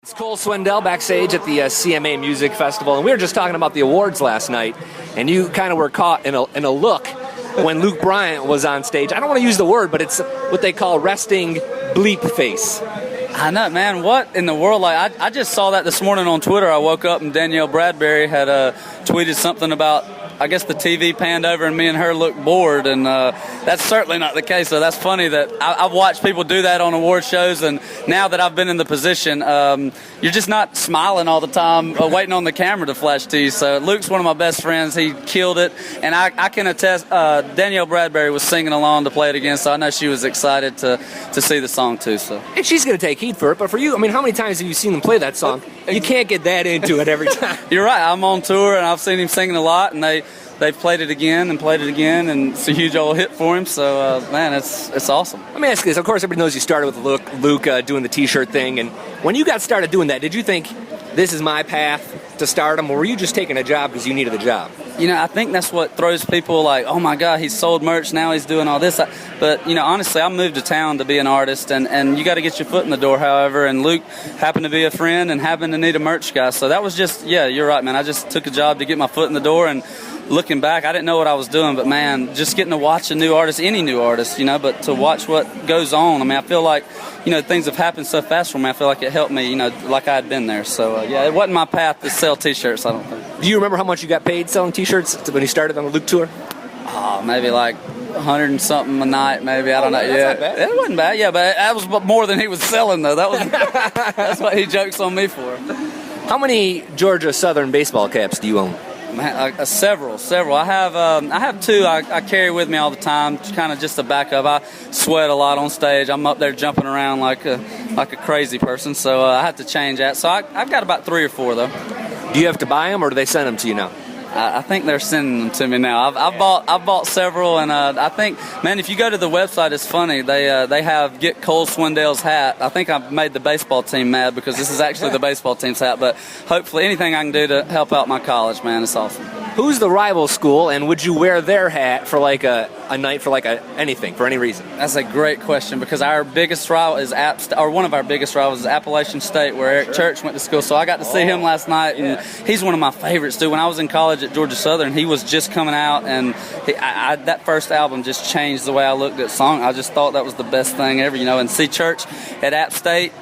It's Cole Swindell backstage at the CMA Music Festival, and we were just talking about the awards last night, and you kind of were caught in a look when Luke Bryan was on stage. I don't want to use the word, but it's what they call resting bleep face. I know, man. What in the world? Like, I just saw that this morning on Twitter. I woke up and Danielle Bradbery had tweeted something about, I guess the TV panned over and me and her looked bored, and that's certainly not the case. So that's funny that I've watched people do that on award shows, and now that I've been in the position, you're just not smiling all the time, waiting on the camera to flash to you. So Luke's one of my best friends. He killed it, and I can attest, Danielle Bradbery was singing along to play it again, so I know she was excited to see the song too. So. And she's going to take heat for it, but for you, I mean, how many times have you seen them play that song? You can't get that into it every time. You're right. I'm on tour, and I've seen him singing a lot, and they've played it again, and it's a huge old hit for him. So, man, it's awesome. Let me ask you this. Of course, everybody knows you started with Luke doing the T-shirt thing. And when you got started doing that, did you think, this is my path to stardom, or were you just taking a job because you needed a job? You know, I think that's what throws people like, oh, my God, he's sold merch, now he's doing all this. But, you know, honestly, I moved to town to be an artist, and you got to get your foot in the door, however. And Luke happened to be a friend and happened to need a merch guy. So that was just, yeah, you're right, man. I just took a job to get my foot in the door, and looking back, I didn't know what I was doing, but man, just getting to watch a new artist, any new artist, you know, but to watch what goes on. I mean, I feel like, you know, things have happened so fast for me. I feel like it helped me, you know, like I had been there. So, yeah, it wasn't my path to sell T-shirts, I don't think. Do you remember how much you got paid selling T-shirts when you started on the Luke tour? Oh, maybe like 100 and something a night, maybe. I don't know. That's not bad. It wasn't bad, yeah, but that was more than he was selling, though. That was that's what he jokes on me for. How many Georgia Southern baseball caps do you own? Several. I have two I carry with me all the time, kind of just a backup. I sweat a lot on stage. I'm up there jumping around like a crazy person, so I have to change that. So I've got about 3 or 4 though. Do you have to buy them, or do they send them to you now? I think they're sending them to me now. I've bought several, and I think, man, if you go to the website, it's funny. They have Get Cole Swindell's hat. I think I've made the baseball team mad because this is actually the baseball team's hat. But hopefully, anything I can do to help out my college, man, it's awesome. Who's the rival school, and would you wear their hat for like a night for like anything, for any reason? That's a great question, because our biggest rival is one of our biggest rivals is Appalachian State, where Eric Church went to school. So I got to see him last night, and he's one of my favorites too. When I was in college at Georgia Southern, he was just coming out, and that first album just changed the way I looked at song. I just thought that was the best thing ever, you know. And see Church at App State,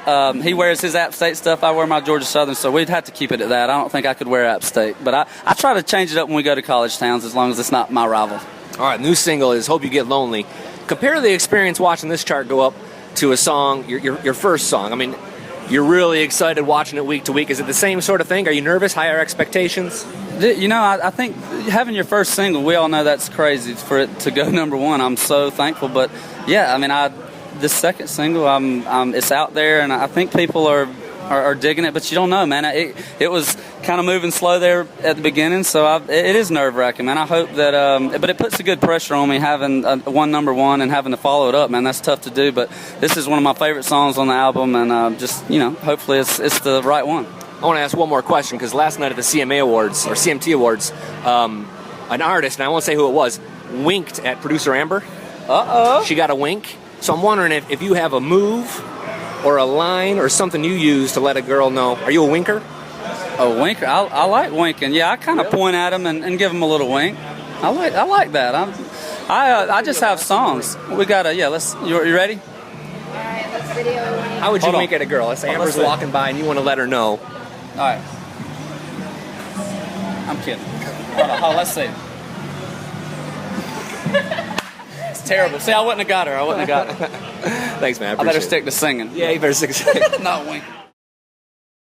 he wears his App State stuff. I wear my Georgia Southern, so we'd have to keep it at that. I don't think I could wear App State, but I try to change it up when we go to college towns, as long as it's not my rival. All right, new single is Hope You Get Lonely. Compare the experience watching this chart go up to a song, your first song. I mean, you're really excited watching it week to week. Is it the same sort of thing? Are you nervous? Higher expectations? You know, I think having your first single, we all know that's crazy for it to go number 1. I'm so thankful. But, yeah, I mean, this second single, it's out there, and I think people are digging it, but you don't know, man. It was kind of moving slow there at the beginning, so it is nerve-wracking, man. I hope that, but it puts a good pressure on me having number 1 and having to follow it up, man. That's tough to do, but this is one of my favorite songs on the album, and just, you know, hopefully it's the right one. I want to ask one more question, because last night at the CMA Awards, or CMT Awards, an artist, and I won't say who it was, winked at producer Amber. Uh-oh. She got a wink. So I'm wondering if you have a move or a line or something you use to let a girl know. Are you a winker? A winker? I like winking. Yeah, I kind of point at them and give them a little wink. I like that. I just have songs. We gotta, you ready? All right, let's video. How would you wink at a girl? Let's say Amber's walking by and you want to let her know. All right. I'm kidding. Hold on, let's see. It's terrible. See, I wouldn't have got her. Thanks, man. I better stick to singing. Yeah, you better stick to singing. Not winking.